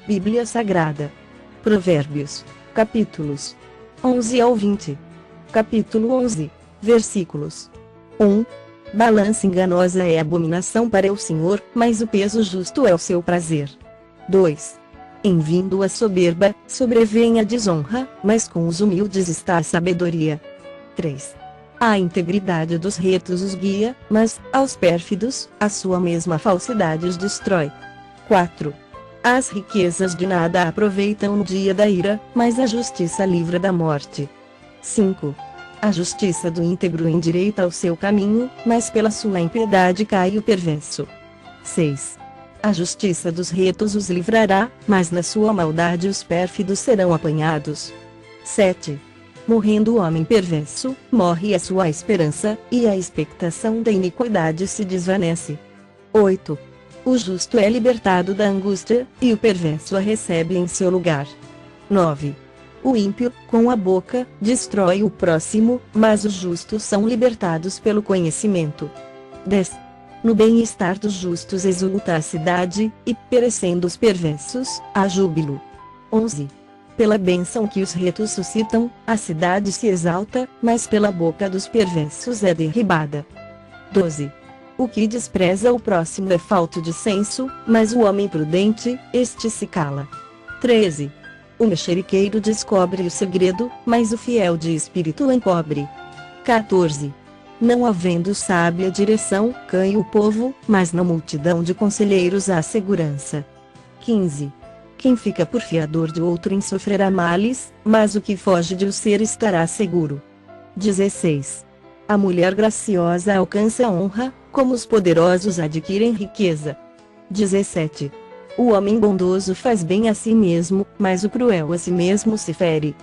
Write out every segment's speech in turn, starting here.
Bíblia Sagrada. Provérbios, capítulos 11 ao 20. Capítulo 11, versículos 1. Balança enganosa é abominação para o Senhor, mas o peso justo é o seu prazer. 2. Em vindo a soberba, sobrevém a desonra, mas com os humildes está a sabedoria. 3. A integridade dos retos os guia, mas, aos pérfidos, a sua mesma falsidade os destrói. 4. As riquezas de nada aproveitam no dia da ira, mas a justiça livra da morte. 5. A justiça do íntegro endireita o seu caminho, mas pela sua impiedade cai o perverso. 6. A justiça dos retos os livrará, mas na sua maldade os pérfidos serão apanhados. 7. Morrendo o homem perverso, morre a sua esperança, e a expectação da iniquidade se desvanece. 8. O justo é libertado da angústia, e o perverso a recebe em seu lugar. 9. O ímpio, com a boca, destrói o próximo, mas os justos são libertados pelo conhecimento. 10. No bem-estar dos justos exulta a cidade, e, perecendo os perversos, há júbilo. 11. Pela bênção que os retos suscitam, a cidade se exalta, mas pela boca dos perversos é derribada. 12. O que despreza o próximo é falto de senso, mas o homem prudente, este se cala. 13. O mexeriqueiro descobre o segredo, mas o fiel de espírito encobre. 14. Não havendo sábia direção, cai o povo, mas na multidão de conselheiros há segurança. 15. Quem fica por fiador de outrem sofrerá males, mas o que foge de o ser estará seguro. 16. A mulher graciosa alcança a honra, como os poderosos adquirem riqueza. 17. O homem bondoso faz bem a si mesmo, mas o cruel a si mesmo se fere.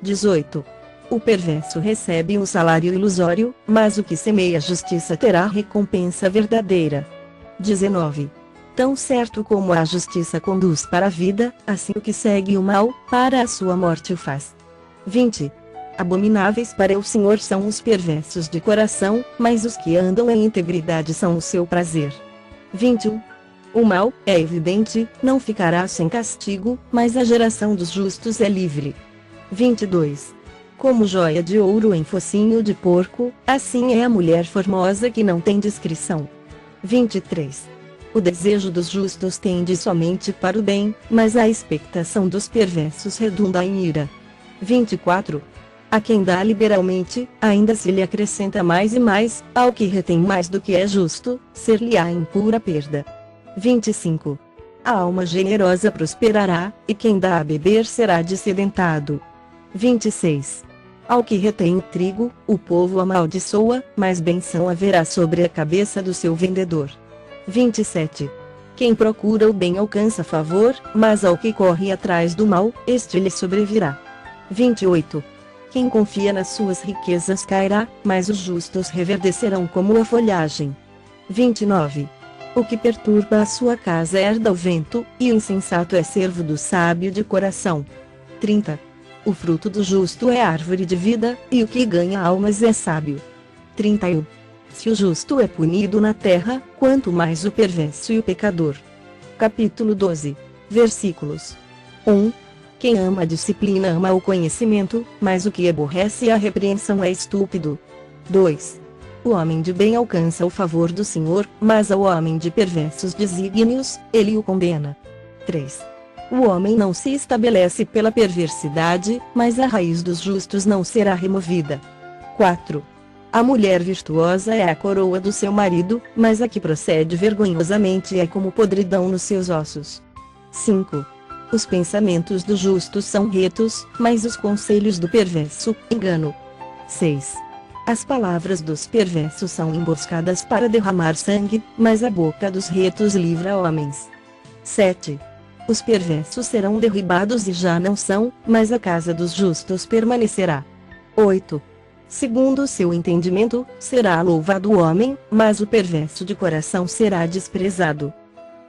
18. O perverso recebe um salário ilusório, mas o que semeia justiça terá recompensa verdadeira. 19. Tão certo como a justiça conduz para a vida, assim o que segue o mal, para a sua morte o faz. 20. Abomináveis para o Senhor são os perversos de coração, mas os que andam em integridade são o seu prazer. 21. O mal, é evidente, não ficará sem castigo, mas a geração dos justos é livre. 22. Como joia de ouro em focinho de porco, assim é a mulher formosa que não tem discrição. 23. O desejo dos justos tende somente para o bem, mas a expectação dos perversos redunda em ira. 24. A quem dá liberalmente, ainda se lhe acrescenta mais e mais, ao que retém mais do que é justo, ser-lhe-á em pura perda. 25. A alma generosa prosperará, e quem dá a beber será dessedentado. 26. Ao que retém o trigo, o povo amaldiçoa, mas bênção haverá sobre a cabeça do seu vendedor. 27. Quem procura o bem alcança favor, mas ao que corre atrás do mal, este lhe sobrevirá. 28. Quem confia nas suas riquezas cairá, mas os justos reverdecerão como a folhagem. 29. O que perturba a sua casa herda o vento, e o insensato é servo do sábio de coração. 30. O fruto do justo é árvore de vida, e o que ganha almas é sábio. 31. Se o justo é punido na terra, quanto mais o perverso e o pecador. Capítulo 12, versículos 1. Quem ama a disciplina ama o conhecimento, mas o que aborrece a repreensão é estúpido. 2. O homem de bem alcança o favor do Senhor, mas ao homem de perversos desígnios, ele o condena. 3. O homem não se estabelece pela perversidade, mas a raiz dos justos não será removida. 4. A mulher virtuosa é a coroa do seu marido, mas a que procede vergonhosamente é como podridão nos seus ossos. 5. Os pensamentos do justo são retos, mas os conselhos do perverso, engano. 6. As palavras dos perversos são emboscadas para derramar sangue, mas a boca dos retos livra homens. 7. Os perversos serão derribados e já não são, mas a casa dos justos permanecerá. 8. Segundo o seu entendimento, será louvado o homem, mas o perverso de coração será desprezado.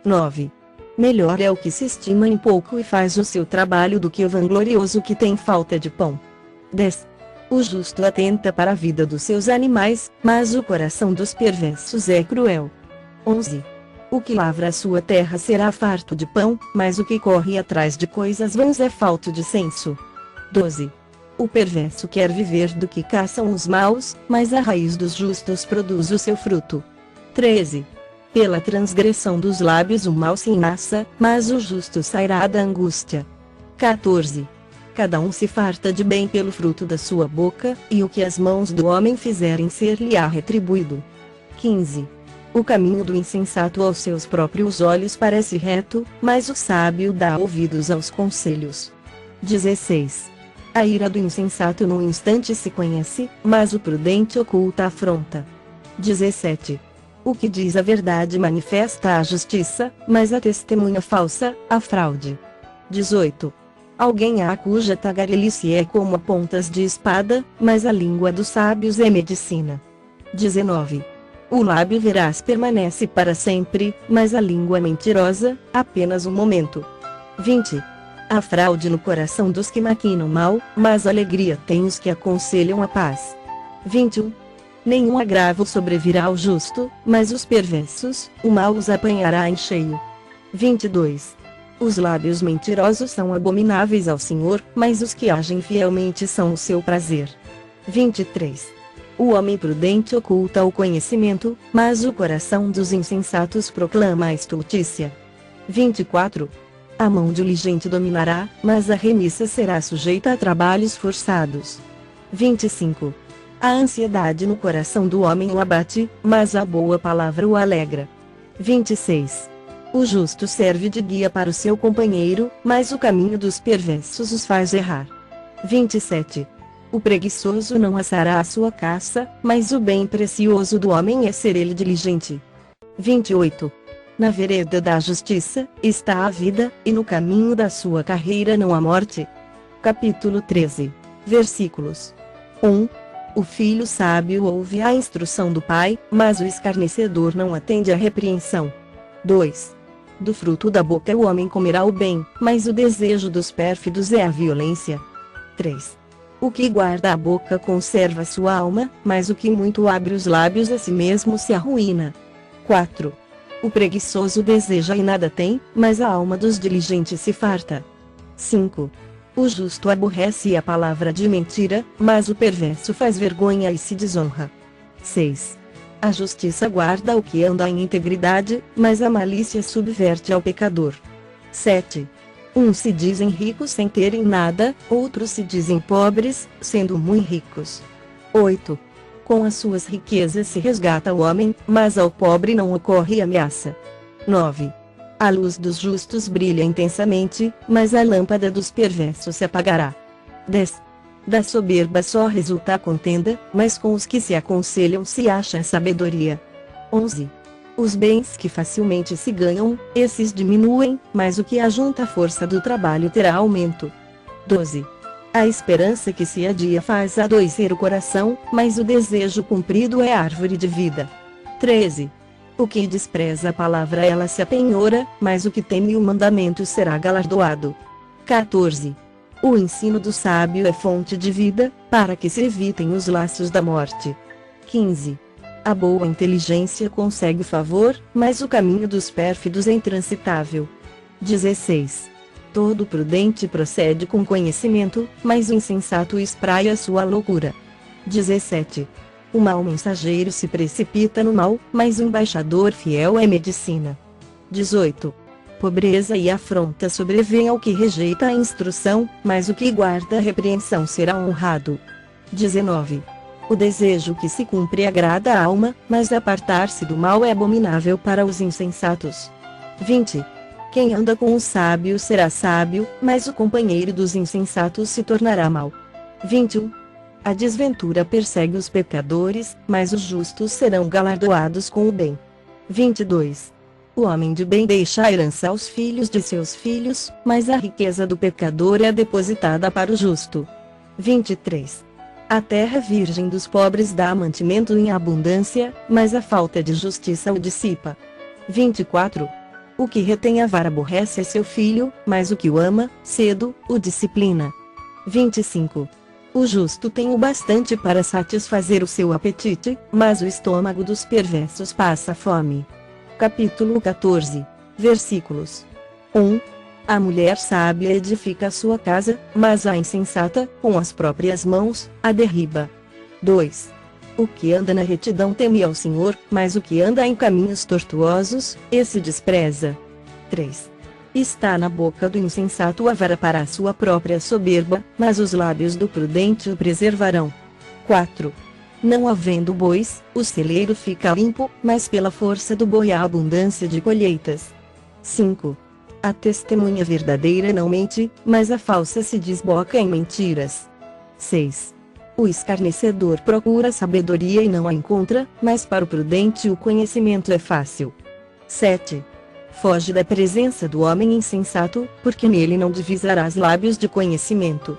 9. Melhor é o que se estima em pouco e faz o seu trabalho do que o vanglorioso que tem falta de pão. 10. O justo atenta para a vida dos seus animais, mas o coração dos perversos é cruel. 11. O que lavra a sua terra será farto de pão, mas o que corre atrás de coisas vãs é falto de senso. 12. O perverso quer viver do que caçam os maus, mas a raiz dos justos produz o seu fruto. 13. Pela transgressão dos lábios o mal se enlaça, mas o justo sairá da angústia. 14. Cada um se farta de bem pelo fruto da sua boca, e o que as mãos do homem fizerem ser-lhe-á retribuído. 15. O caminho do insensato aos seus próprios olhos parece reto, mas o sábio dá ouvidos aos conselhos. 16. A ira do insensato num instante se conhece, mas o prudente oculta a afronta. 17. O que diz a verdade manifesta a justiça, mas a testemunha falsa, a fraude. 18. Alguém há cuja tagarelice é como a pontas de espada, mas a língua dos sábios é medicina. 19. O lábio veraz permanece para sempre, mas a língua mentirosa, apenas um momento. 20. Há fraude no coração dos que maquinam mal, mas alegria tem os que aconselham a paz. 21. Nenhum agravo sobrevirá ao justo, mas os perversos, o mal os apanhará em cheio. 22. Os lábios mentirosos são abomináveis ao Senhor, mas os que agem fielmente são o seu prazer. 23. O homem prudente oculta o conhecimento, mas o coração dos insensatos proclama a estultícia. 24. A mão diligente dominará, mas a remissa será sujeita a trabalhos forçados. 25. A ansiedade no coração do homem o abate, mas a boa palavra o alegra. 26. O justo serve de guia para o seu companheiro, mas o caminho dos perversos os faz errar. 27. O preguiçoso não assará a sua caça, mas o bem precioso do homem é ser ele diligente. 28. Na vereda da justiça está a vida, e no caminho da sua carreira não há morte. Capítulo 13. Versículos 1. O filho sábio ouve a instrução do pai, mas o escarnecedor não atende à repreensão. 2. Do fruto da boca o homem comerá o bem, mas o desejo dos pérfidos é a violência. 3. O que guarda a boca conserva sua alma, mas o que muito abre os lábios a si mesmo se arruína. 4. O preguiçoso deseja e nada tem, mas a alma dos diligentes se farta. 5. O justo aborrece a palavra de mentira, mas o perverso faz vergonha e se desonra. 6. A justiça guarda o que anda em integridade, mas a malícia subverte ao pecador. 7. Uns se dizem ricos sem terem nada, outros se dizem pobres, sendo muito ricos. 8. Com as suas riquezas se resgata o homem, mas ao pobre não ocorre ameaça. 9. A luz dos justos brilha intensamente, mas a lâmpada dos perversos se apagará. 10. Da soberba só resulta a contenda, mas com os que se aconselham se acha sabedoria. 11. Os bens que facilmente se ganham, esses diminuem, mas o que ajunta a força do trabalho terá aumento. 12. A esperança que se adia faz adoecer o coração, mas o desejo cumprido é árvore de vida. 13. O que despreza a palavra ela se apenhora, mas o que teme o mandamento será galardoado. 14. O ensino do sábio é fonte de vida, para que se evitem os laços da morte. 15. A boa inteligência consegue favor, mas o caminho dos pérfidos é intransitável. 16. Todo prudente procede com conhecimento, mas o insensato espraia sua loucura. 17. O mau mensageiro se precipita no mal, mas o embaixador fiel é medicina. 18. Pobreza e afronta sobrevêm ao que rejeita a instrução, mas o que guarda a repreensão será honrado. 19. O desejo que se cumpre agrada a alma, mas apartar-se do mal é abominável para os insensatos. 20. Quem anda com o sábio será sábio, mas o companheiro dos insensatos se tornará mau. 21. A desventura persegue os pecadores, mas os justos serão galardoados com o bem. 22. O homem de bem deixa a herança aos filhos de seus filhos, mas a riqueza do pecador é depositada para o justo. 23. A terra virgem dos pobres dá mantimento em abundância, mas a falta de justiça o dissipa. 24. O que retém a vara aborrece a seu filho, mas o que o ama, cedo, o disciplina. 25. O justo tem o bastante para satisfazer o seu apetite, mas o estômago dos perversos passa fome. Capítulo 14. Versículos. 1. A mulher sábia edifica a sua casa, mas a insensata, com as próprias mãos, a derriba. 2. O que anda na retidão teme ao Senhor, mas o que anda em caminhos tortuosos, esse despreza. 3. Está na boca do insensato a vara para a sua própria soberba, mas os lábios do prudente o preservarão. 4. Não havendo bois, o celeiro fica limpo, mas pela força do boi há abundância de colheitas. 5. A testemunha verdadeira não mente, mas a falsa se desboca em mentiras. 6. O escarnecedor procura sabedoria e não a encontra, mas para o prudente o conhecimento é fácil. 7. Foge da presença do homem insensato, porque nele não divisarás lábios de conhecimento.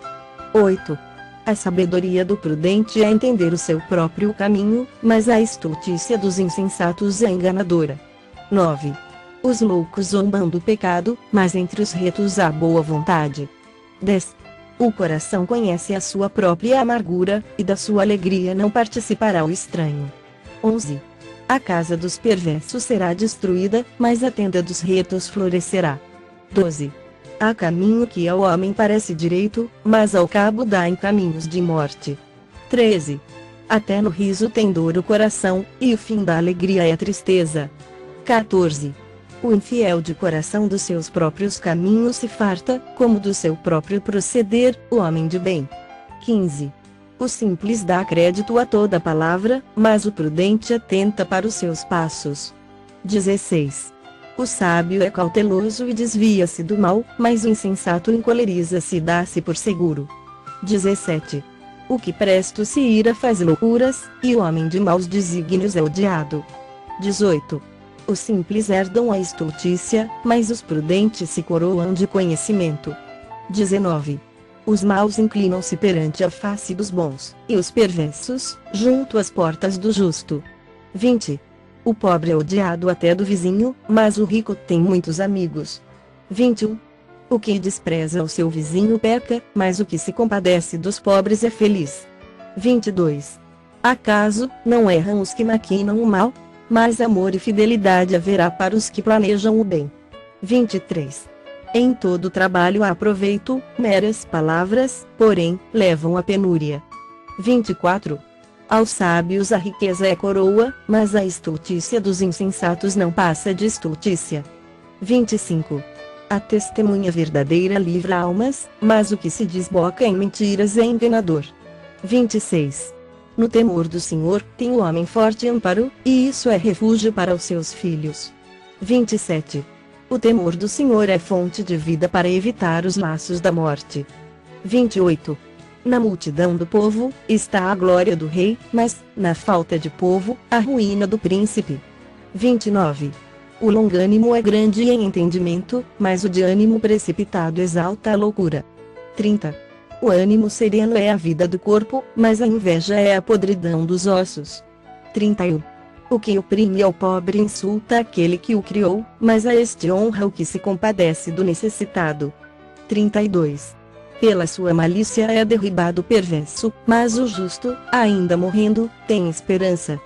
8. A sabedoria do prudente é entender o seu próprio caminho, mas a estultícia dos insensatos é enganadora. 9. Os loucos zombam do pecado, mas entre os retos há boa vontade. 10. O coração conhece a sua própria amargura, e da sua alegria não participará o estranho. 11. A casa dos perversos será destruída, mas a tenda dos retos florescerá. 12. Há caminho que ao homem parece direito, mas ao cabo dá em caminhos de morte. 13. Até no riso tem dor o coração, e o fim da alegria é a tristeza. 14. O infiel de coração dos seus próprios caminhos se farta, como do seu próprio proceder, o homem de bem. 15. O simples dá crédito a toda palavra, mas o prudente atenta para os seus passos. 16. O sábio é cauteloso e desvia-se do mal, mas o insensato encoleriza-se e dá-se por seguro. 17. O que presto se ira faz loucuras, e o homem de maus desígnios é odiado. 18. Os simples herdam a estultícia, mas os prudentes se coroam de conhecimento. 19. Os maus inclinam-se perante a face dos bons, e os perversos, junto às portas do justo. 20. O pobre é odiado até do vizinho, mas o rico tem muitos amigos. 21. O que despreza o seu vizinho peca, mas o que se compadece dos pobres é feliz. 22. Acaso, não erram os que maquinam o mal? Mas amor e fidelidade haverá para os que planejam o bem. 23. Em todo trabalho há proveito, meras palavras, porém, levam à penúria. 24. Aos sábios a riqueza é coroa, mas a estultícia dos insensatos não passa de estultícia. 25. A testemunha verdadeira livra almas, mas o que se desboca em mentiras é enganador. 26. No temor do Senhor tem o homem forte amparo, e isso é refúgio para os seus filhos. 27. O temor do Senhor é fonte de vida para evitar os laços da morte. 28. Na multidão do povo, está a glória do rei, mas, na falta de povo, a ruína do príncipe. 29. O longânimo é grande em entendimento, mas o de ânimo precipitado exalta a loucura. 30. O ânimo sereno é a vida do corpo, mas a inveja é a podridão dos ossos. 31. O que oprime ao pobre insulta aquele que o criou, mas a este honra o que se compadece do necessitado. 32. Pela sua malícia é derribado o perverso, mas o justo, ainda morrendo, tem esperança.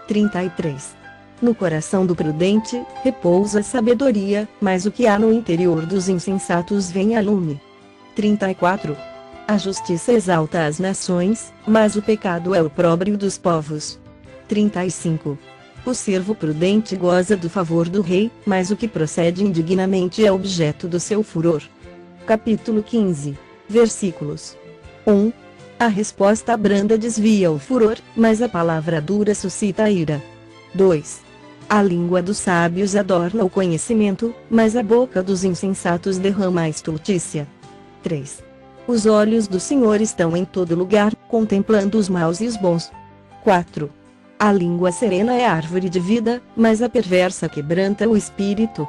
33. No coração do prudente, repousa a sabedoria, mas o que há no interior dos insensatos vem a lume. 34. A justiça exalta as nações, mas o pecado é o opróbrio dos povos. 35. O servo prudente goza do favor do rei, mas o que procede indignamente é objeto do seu furor. Capítulo 15. Versículos. 1. A resposta branda desvia o furor, mas a palavra dura suscita a ira. 2. A língua dos sábios adorna o conhecimento, mas a boca dos insensatos derrama a estultícia. 3. Os olhos do Senhor estão em todo lugar, contemplando os maus e os bons. 4. A língua serena é árvore de vida, mas a perversa quebranta o espírito.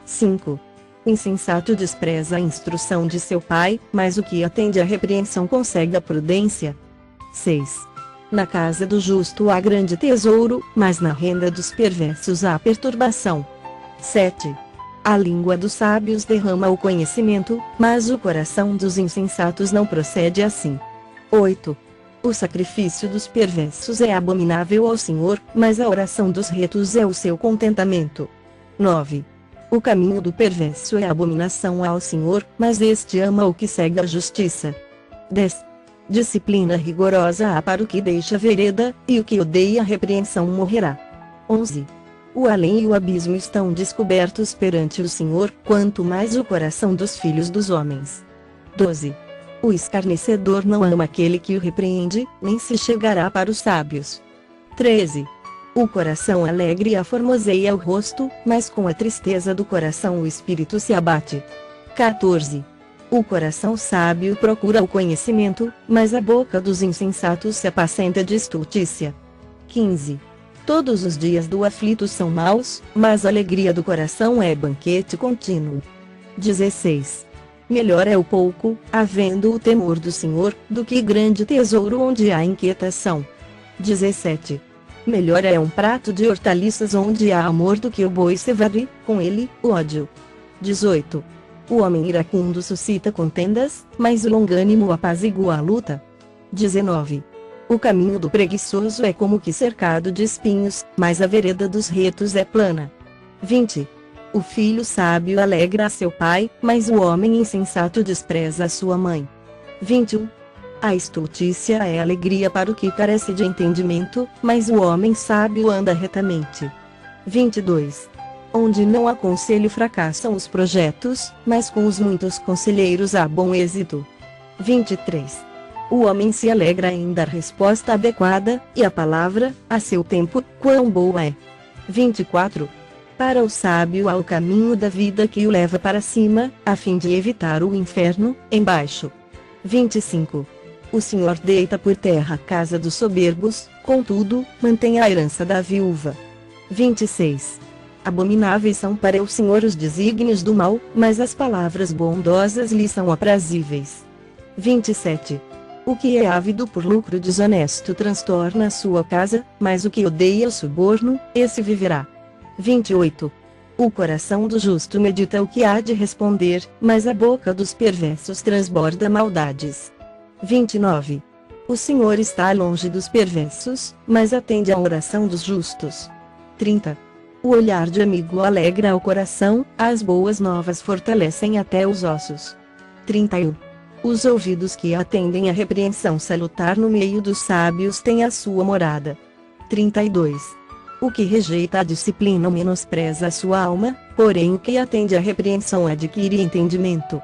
5. O insensato despreza a instrução de seu pai, mas o que atende à repreensão consegue a prudência. 6. Na casa do justo há grande tesouro, mas na renda dos perversos há perturbação. 7. A língua dos sábios derrama o conhecimento, mas o coração dos insensatos não procede assim. 8. O sacrifício dos perversos é abominável ao Senhor, mas a oração dos retos é o seu contentamento. 9. O caminho do perverso é abominação ao Senhor, mas este ama o que segue a justiça. 10. Disciplina rigorosa há para o que deixa a vereda, e o que odeia a repreensão morrerá. 11. O além e o abismo estão descobertos perante o Senhor, quanto mais o coração dos filhos dos homens. 12. O escarnecedor não ama aquele que o repreende, nem se chegará para os sábios. 13. O coração alegre aformoseia o rosto, mas com a tristeza do coração o espírito se abate. 14. O coração sábio procura o conhecimento, mas a boca dos insensatos se apacenta de estultícia. 15. Todos os dias do aflito são maus, mas a alegria do coração é banquete contínuo. 16. Melhor é o pouco, havendo o temor do Senhor, do que grande tesouro onde há inquietação. 17. Melhor é um prato de hortaliças onde há amor do que o boi cevado, com ele, o ódio. 18. O homem iracundo suscita contendas, mas o longânimo apazigua a luta. 19. O caminho do preguiçoso é como que cercado de espinhos, mas a vereda dos retos é plana. 20. O filho sábio alegra a seu pai, mas o homem insensato despreza a sua mãe. 21. A estultícia é alegria para o que carece de entendimento, mas o homem sábio anda retamente. 22. Onde não há conselho fracassam os projetos, mas com os muitos conselheiros há bom êxito. 23. O homem se alegra em dar resposta adequada, e a palavra, a seu tempo, quão boa é. 24. Para o sábio há o caminho da vida que o leva para cima, a fim de evitar o inferno, embaixo. 25. O Senhor deita por terra a casa dos soberbos, contudo, mantém a herança da viúva. 26. Abomináveis são para o Senhor os desígnios do mal, mas as palavras bondosas lhe são aprazíveis. 27. O que é ávido por lucro desonesto transtorna a sua casa, mas o que odeia o suborno, esse viverá. 28. O coração do justo medita o que há de responder, mas a boca dos perversos transborda maldades. 29. O Senhor está longe dos perversos, mas atende à oração dos justos. 30. O olhar de amigo alegra o coração, as boas novas fortalecem até os ossos. 31. Os ouvidos que atendem à repreensão salutar no meio dos sábios têm a sua morada. 32. O que rejeita a disciplina menospreza a sua alma, porém o que atende à repreensão adquire entendimento.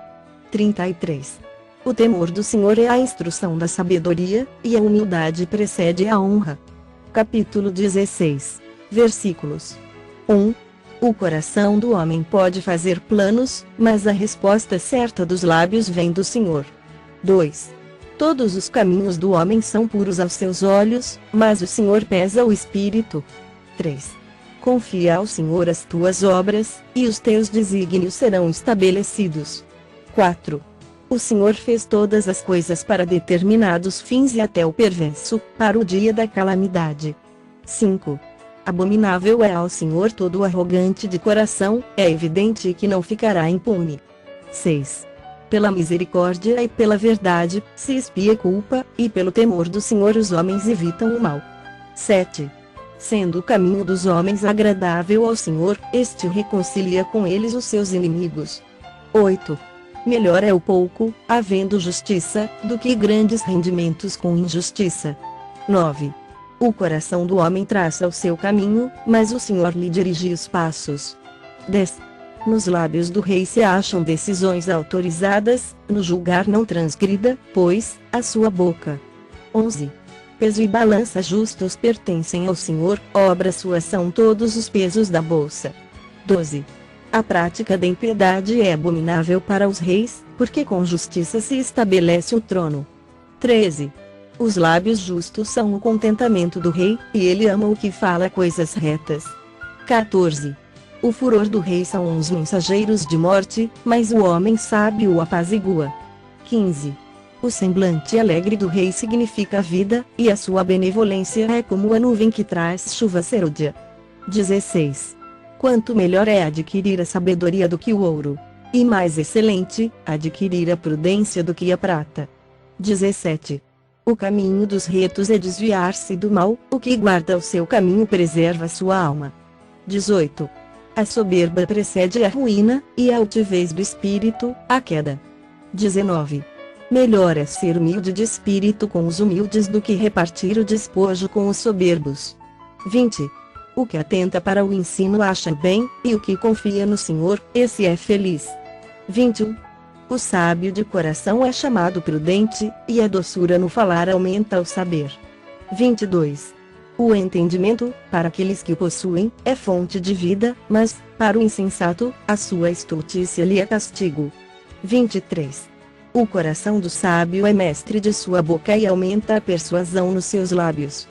33. O temor do Senhor é a instrução da sabedoria, e a humildade precede a honra. Capítulo 16. Versículos. 1. O coração do homem pode fazer planos, mas a resposta certa dos lábios vem do Senhor. 2. Todos os caminhos do homem são puros aos seus olhos, mas o Senhor pesa o espírito. 3. Confia ao Senhor as tuas obras, e os teus desígnios serão estabelecidos. 4. O Senhor fez todas as coisas para determinados fins e até o perverso, para o dia da calamidade. 5. Abominável é ao Senhor todo arrogante de coração, é evidente que não ficará impune. 6. Pela misericórdia e pela verdade, se expia a culpa, e pelo temor do Senhor os homens evitam o mal. 7. Sendo o caminho dos homens agradável ao Senhor, este reconcilia com eles os seus inimigos. 8. Melhor é o pouco, havendo justiça, do que grandes rendimentos com injustiça. 9. O coração do homem traça o seu caminho, mas o Senhor lhe dirige os passos. 10. Nos lábios do rei se acham decisões autorizadas, no julgar não transgrida, pois, a sua boca. 11. Peso e balança justos pertencem ao Senhor, obra sua são todos os pesos da bolsa. 12. A prática da impiedade é abominável para os reis, porque com justiça se estabelece o trono. 13. Os lábios justos são o contentamento do rei, e ele ama o que fala coisas retas. 14. O furor do rei são os mensageiros de morte, mas o homem sábio o apazigua. 15. O semblante alegre do rei significa vida, e a sua benevolência é como a nuvem que traz chuva serôdia. 16. Quanto melhor é adquirir a sabedoria do que o ouro, e mais excelente, adquirir a prudência do que a prata. 17. O caminho dos retos é desviar-se do mal, o que guarda o seu caminho preserva sua alma. 18. A soberba precede a ruína, e a altivez do espírito, a queda. 19. Melhor é ser humilde de espírito com os humildes do que repartir o despojo com os soberbos. 20. O que atenta para o ensino acha bem, e o que confia no Senhor, esse é feliz. 21. O sábio de coração é chamado prudente, e a doçura no falar aumenta o saber. 22. O entendimento, para aqueles que o possuem, é fonte de vida, mas, para o insensato, a sua estultícia lhe é castigo. 23. O coração do sábio é mestre de sua boca e aumenta a persuasão nos seus lábios.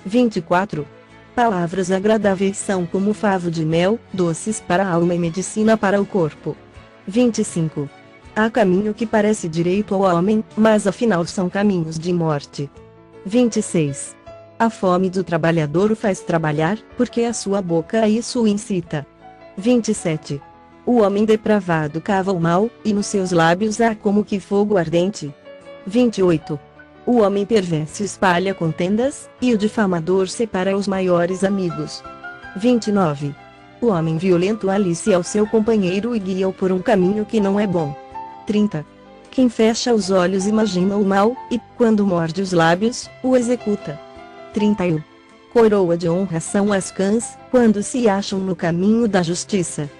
24. Palavras agradáveis são como favo de mel, doces para a alma e medicina para o corpo. 25. Há caminho que parece direito ao homem, mas afinal são caminhos de morte. 26. A fome do trabalhador o faz trabalhar, porque a sua boca a isso o incita. 27. O homem depravado cava o mal, e nos seus lábios há como que fogo ardente. 28. O homem perverso espalha contendas, e o difamador separa os maiores amigos. 29. O homem violento alicia ao seu companheiro e guia-o por um caminho que não é bom. 30. Quem fecha os olhos imagina o mal, e, quando morde os lábios, o executa. 31. Coroa de honra são as cãs, quando se acham no caminho da justiça.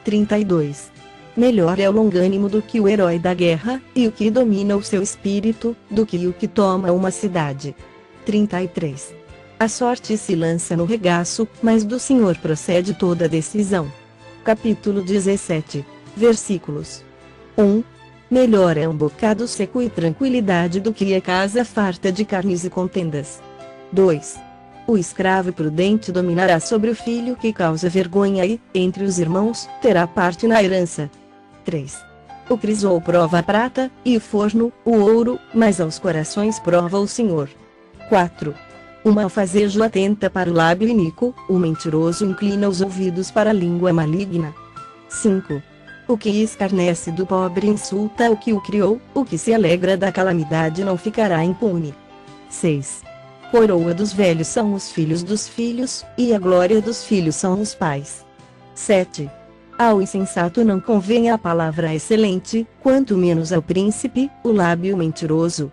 32. Melhor é o longânimo do que o herói da guerra, e o que domina o seu espírito, do que o que toma uma cidade. 33. A sorte se lança no regaço, mas do Senhor procede toda decisão. Capítulo 17. Versículos. 1. Melhor é um bocado seco e tranquilidade do que a casa farta de carnes e contendas. 2. O escravo prudente dominará sobre o filho que causa vergonha e, entre os irmãos, terá parte na herança. 3. O crisol prova a prata, e o forno, o ouro, mas aos corações prova o Senhor. 4. O malfazejo atenta para o lábio iníquo, o mentiroso inclina os ouvidos para a língua maligna. 5. O que escarnece do pobre insulta o que o criou, o que se alegra da calamidade não ficará impune. 6. Coroa dos velhos são os filhos dos filhos, e a glória dos filhos são os pais. 7. Ao insensato não convém a palavra excelente, quanto menos ao príncipe, o lábio mentiroso.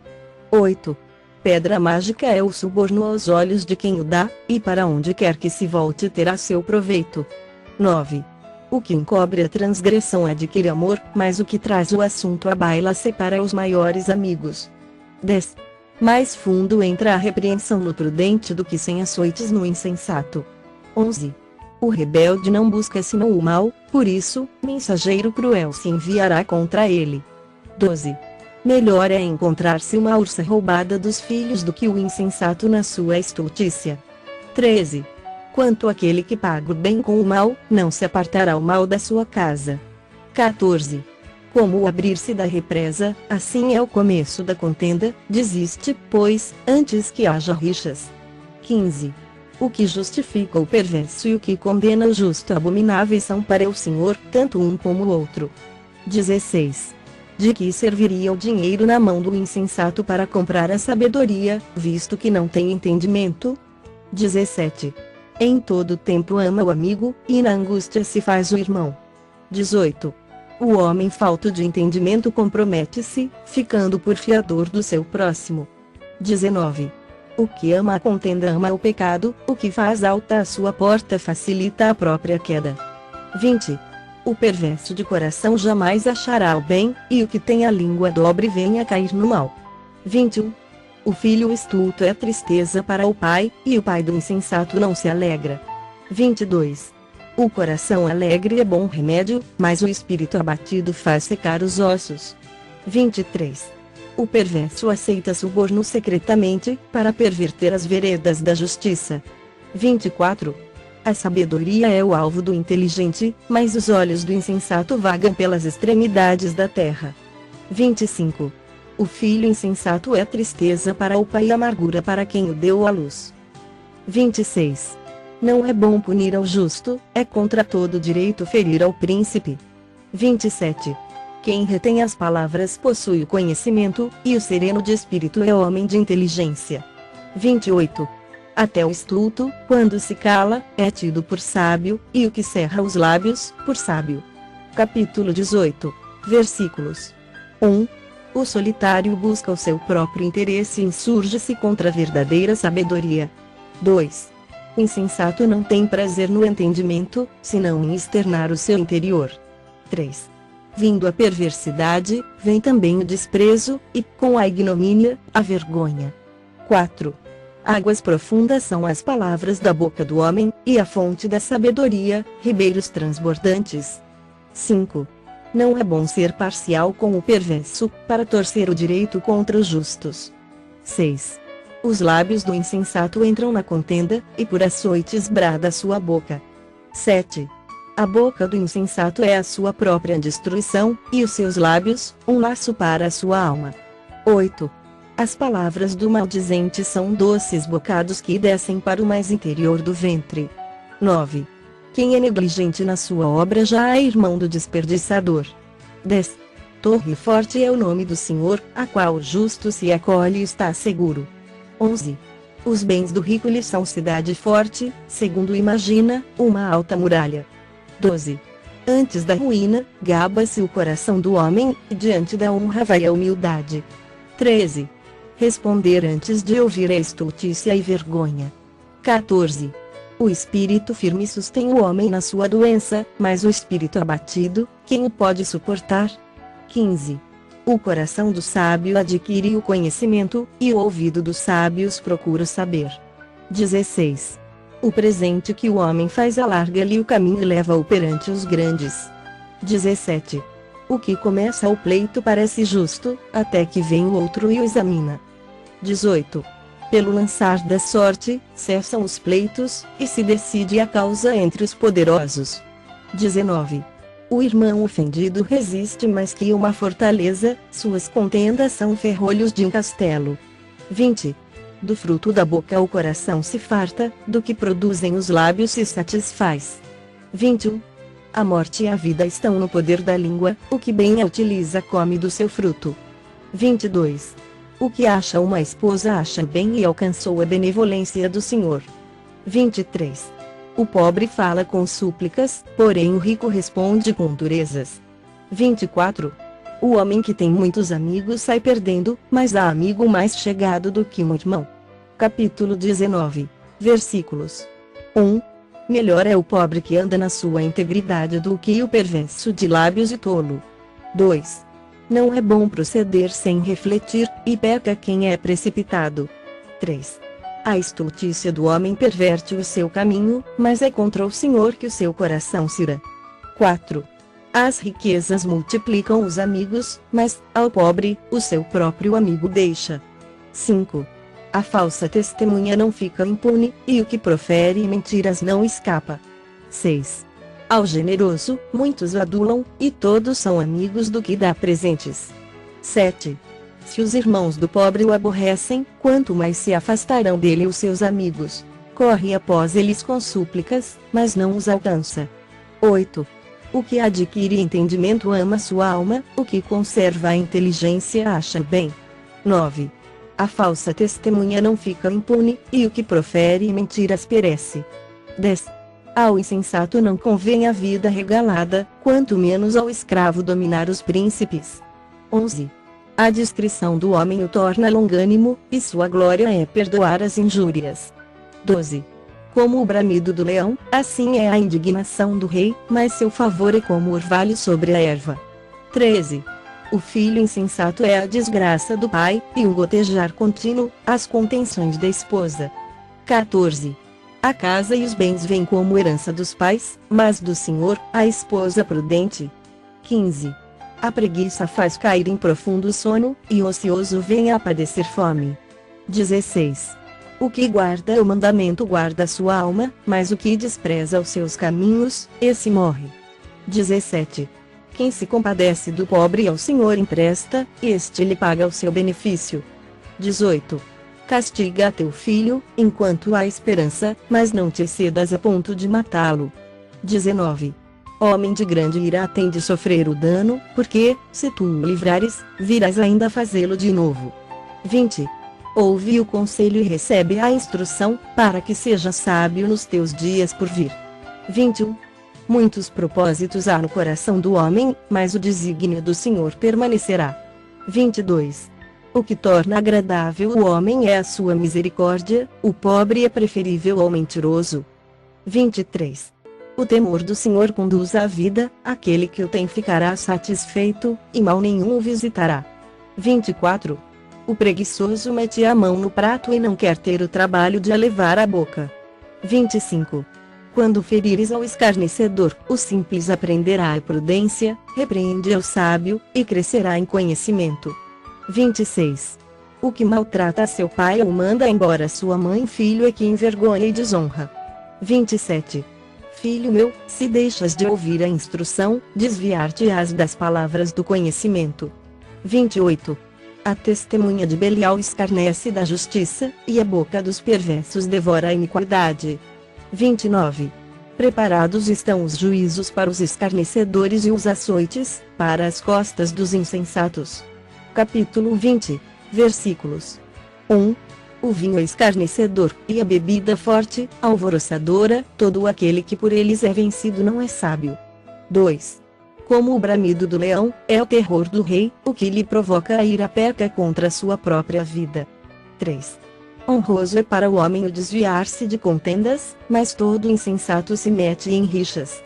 8. Pedra mágica é o suborno aos olhos de quem o dá, e para onde quer que se volte terá seu proveito. 9. O que encobre a transgressão adquire amor, mas o que traz o assunto à baila separa os maiores amigos. 10. Mais fundo entra a repreensão no prudente do que sem açoites no insensato. 11. O rebelde não busca senão o mal, por isso, mensageiro cruel se enviará contra ele. 12. Melhor é encontrar-se uma ursa roubada dos filhos do que o insensato na sua estultícia. 13. Quanto àquele que paga o bem com o mal, não se apartará o mal da sua casa. 14. Como o abrir-se da represa, assim é o começo da contenda, desiste, pois, antes que haja rixas. 15. O que justifica o perverso e o que condena o justo abomináveis são para o Senhor, tanto um como o outro. 16. De que serviria o dinheiro na mão do insensato para comprar a sabedoria, visto que não tem entendimento? 17. Em todo tempo ama o amigo, e na angústia se faz o irmão. 18. O homem falto de entendimento compromete-se, ficando por fiador do seu próximo. 19. O que ama a contenda ama o pecado, o que faz alta a sua porta facilita a própria queda. 20. O perverso de coração jamais achará o bem, e o que tem a língua dobre vem a cair no mal. 21. O filho estulto é tristeza para o pai, e o pai do insensato não se alegra. 22. O coração alegre é bom remédio, mas o espírito abatido faz secar os ossos. 23. O perverso aceita suborno secretamente, para perverter as veredas da justiça. 24. A sabedoria é o alvo do inteligente, mas os olhos do insensato vagam pelas extremidades da terra. 25. O filho insensato é tristeza para o pai e amargura para quem o deu à luz. 26. Não é bom punir ao justo, é contra todo direito ferir ao príncipe. 27. Quem retém as palavras possui o conhecimento, e o sereno de espírito é homem de inteligência. 28. Até o estulto, quando se cala, é tido por sábio, e o que cerra os lábios, por sábio. Capítulo 18. Versículos. 1. O solitário busca o seu próprio interesse e insurge-se contra a verdadeira sabedoria. 2. O insensato não tem prazer no entendimento, senão em externar o seu interior. 3. Vindo a perversidade, vem também o desprezo, e, com a ignomínia, a vergonha. 4. Águas profundas são as palavras da boca do homem, e a fonte da sabedoria, ribeiros transbordantes. 5. Não é bom ser parcial com o perverso, para torcer o direito contra os justos. 6. Os lábios do insensato entram na contenda, e por açoites brada a sua boca. 7. A boca do insensato é a sua própria destruição, e os seus lábios, um laço para a sua alma. 8. As palavras do maldizente são doces bocados que descem para o mais interior do ventre. 9. Quem é negligente na sua obra já é irmão do desperdiçador. 10. Torre forte é o nome do Senhor, a qual o justo se acolhe e está seguro. 11. Os bens do rico lhe são cidade forte, segundo imagina, uma alta muralha. 12. Antes da ruína, gaba-se o coração do homem, e diante da honra vai a humildade. 13. Responder antes de ouvir é estultícia e vergonha. 14. O espírito firme sustém o homem na sua doença, mas o espírito abatido, quem o pode suportar? 15. O coração do sábio adquire o conhecimento, e o ouvido dos sábios procura saber. 16. O presente que o homem faz alarga-lhe o caminho e leva-o perante os grandes. 17. O que começa o pleito parece justo, até que vem o outro e o examina. 18. Pelo lançar da sorte, cessam os pleitos, e se decide a causa entre os poderosos. 19. O irmão ofendido resiste mais que uma fortaleza, suas contendas são ferrolhos de um castelo. 20. Do fruto da boca o coração se farta, do que produzem os lábios se satisfaz. 21. A morte e a vida estão no poder da língua, o que bem a utiliza come do seu fruto. 22. O que acha uma esposa acha bem e alcançou a benevolência do Senhor. 23. O pobre fala com súplicas, porém o rico responde com durezas. 24. O homem que tem muitos amigos sai perdendo, mas há amigo mais chegado do que um irmão. Capítulo 19. Versículos. 1. Melhor é o pobre que anda na sua integridade do que o perverso de lábios e tolo. 2. Não é bom proceder sem refletir, e peca quem é precipitado. 3. A estultícia do homem perverte o seu caminho, mas é contra o Senhor que o seu coração se irá. 4. As riquezas multiplicam os amigos, mas, ao pobre, o seu próprio amigo deixa. 5. A falsa testemunha não fica impune, e o que profere mentiras não escapa. 6. Ao generoso, muitos o adulam, e todos são amigos do que dá presentes. 7. Se os irmãos do pobre o aborrecem, quanto mais se afastarão dele os seus amigos. Corre após eles com súplicas, mas não os alcança. 8. O que adquire entendimento ama sua alma, o que conserva a inteligência acha bem. 9. A falsa testemunha não fica impune, e o que profere mentiras perece. 10. Ao insensato não convém a vida regalada, quanto menos ao escravo dominar os príncipes. 11. A discrição do homem o torna longânimo, e sua glória é perdoar as injúrias. 12. Como o bramido do leão, assim é a indignação do rei, mas seu favor é como o orvalho sobre a erva. 13. O filho insensato é a desgraça do pai, e um gotejar contínuo, as contenções da esposa. 14. A casa e os bens vêm como herança dos pais, mas do Senhor, a esposa prudente. 15. A preguiça faz cair em profundo sono, e o ocioso vem a padecer fome. 16. O que guarda o mandamento guarda sua alma, mas o que despreza os seus caminhos, esse morre. 17. Quem se compadece do pobre ao Senhor empresta, e este lhe paga o seu benefício. 18. Castiga a teu filho, enquanto há esperança, mas não te excedas a ponto de matá-lo. 19. Homem de grande ira tem de sofrer o dano, porque, se tu o livrares, virás ainda fazê-lo de novo. 20. Ouve o conselho e recebe a instrução, para que seja sábio nos teus dias por vir. 21. Muitos propósitos há no coração do homem, mas o desígnio do Senhor permanecerá. 22. O que torna agradável o homem é a sua misericórdia, o pobre é preferível ao mentiroso. 23. O temor do Senhor conduz à vida, aquele que o tem ficará satisfeito, e mal nenhum o visitará. 24. O preguiçoso mete a mão no prato e não quer ter o trabalho de a levar à boca. 25. Quando ferires ao escarnecedor, o simples aprenderá a prudência, repreende ao sábio, e crescerá em conhecimento. 26. O que maltrata seu pai ou manda embora sua mãe, filho é que envergonha e desonra. 27. Filho meu, se deixas de ouvir a instrução, desviar-te-ás das palavras do conhecimento. 28. A testemunha de Belial escarnece da justiça, e a boca dos perversos devora a iniquidade. 29. Preparados estão os juízos para os escarnecedores e os açoites, para as costas dos insensatos. Capítulo 20, versículos 1. O vinho é escarnecedor, e a bebida forte, alvoroçadora, todo aquele que por eles é vencido não é sábio. 2. Como o bramido do leão, é o terror do rei, o que lhe provoca a ira peca contra sua própria vida. 3. Honroso é para o homem o desviar-se de contendas, mas todo insensato se mete em rixas.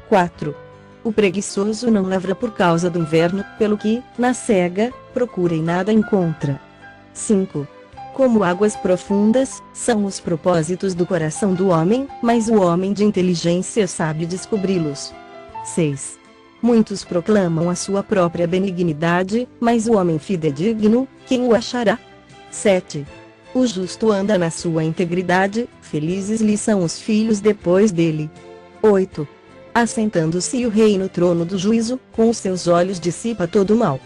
4. O preguiçoso não lavra por causa do inverno, pelo que, na cega, procura e nada encontra. 5. Como águas profundas, são os propósitos do coração do homem, mas o homem de inteligência sabe descobri-los. 6. Muitos proclamam a sua própria benignidade, mas o homem fidedigno, quem o achará? 7. O justo anda na sua integridade, felizes lhe são os filhos depois dele. 8. Assentando-se o rei no trono do juízo, com os seus olhos dissipa todo o mal.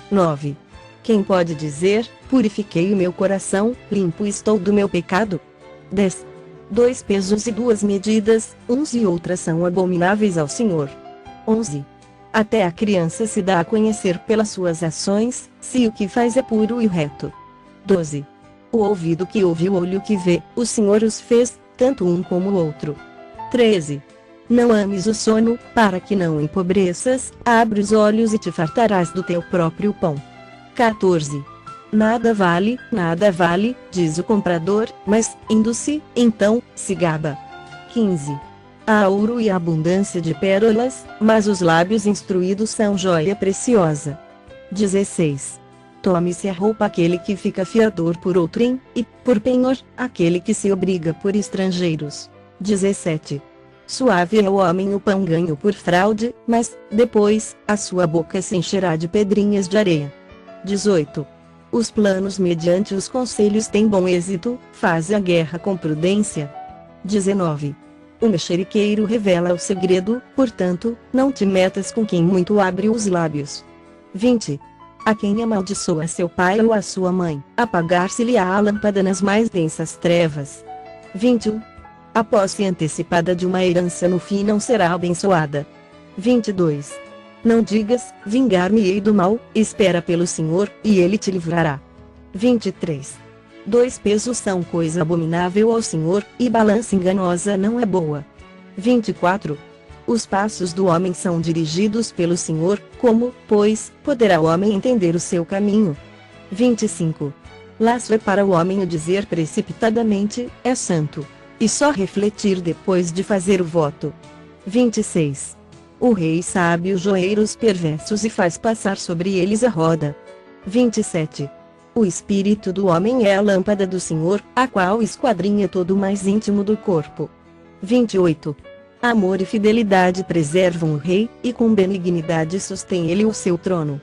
9. Quem pode dizer, purifiquei o meu coração, limpo estou do meu pecado? 10. 2 pesos e 2 medidas, uns e outras são abomináveis ao Senhor. 11. Até a criança se dá a conhecer pelas suas ações, se o que faz é puro e reto. 12. O ouvido que ouve, o olho que vê, o Senhor os fez, tanto um como o outro. 13. Não ames o sono, para que não empobreças, abre os olhos e te fartarás do teu próprio pão. 14. Nada vale, diz o comprador, mas, indo-se, então, se gaba. 15. Há ouro e abundância de pérolas, mas os lábios instruídos são joia preciosa. 16. Tome-se a roupa aquele que fica fiador por outrem, e, por penhor, aquele que se obriga por estrangeiros. 17. Suave é o homem o pão ganho por fraude, mas, depois, a sua boca se encherá de pedrinhas de areia. 18. Os planos mediante os conselhos têm bom êxito, faz a guerra com prudência. 19. O mexeriqueiro revela o segredo, portanto, não te metas com quem muito abre os lábios. 20. A quem amaldiçoa seu pai ou a sua mãe, apagar-se-lhe-á a lâmpada nas mais densas trevas. 21. A posse antecipada de uma herança no fim não será abençoada. 22. Não digas, vingar-me-ei do mal, espera pelo Senhor, e ele te livrará. 23. 2 pesos são coisa abominável ao Senhor, e balança enganosa não é boa. 24. Os passos do homem são dirigidos pelo Senhor, como, pois, poderá o homem entender o seu caminho? 25. Laço é para o homem o dizer precipitadamente, é santo, e só refletir depois de fazer o voto. 26. O rei sabe os joeiros perversos e faz passar sobre eles a roda. 27. O espírito do homem é a lâmpada do Senhor, a qual esquadrinha todo o mais íntimo do corpo. 28. Amor e fidelidade preservam o rei, e com benignidade sustém ele o seu trono.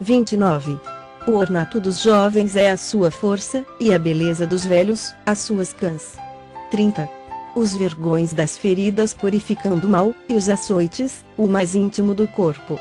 29. O ornato dos jovens é a sua força, e a beleza dos velhos, as suas cãs. 30. Os vergões das feridas purificam do mal, e os açoites, o mais íntimo do corpo.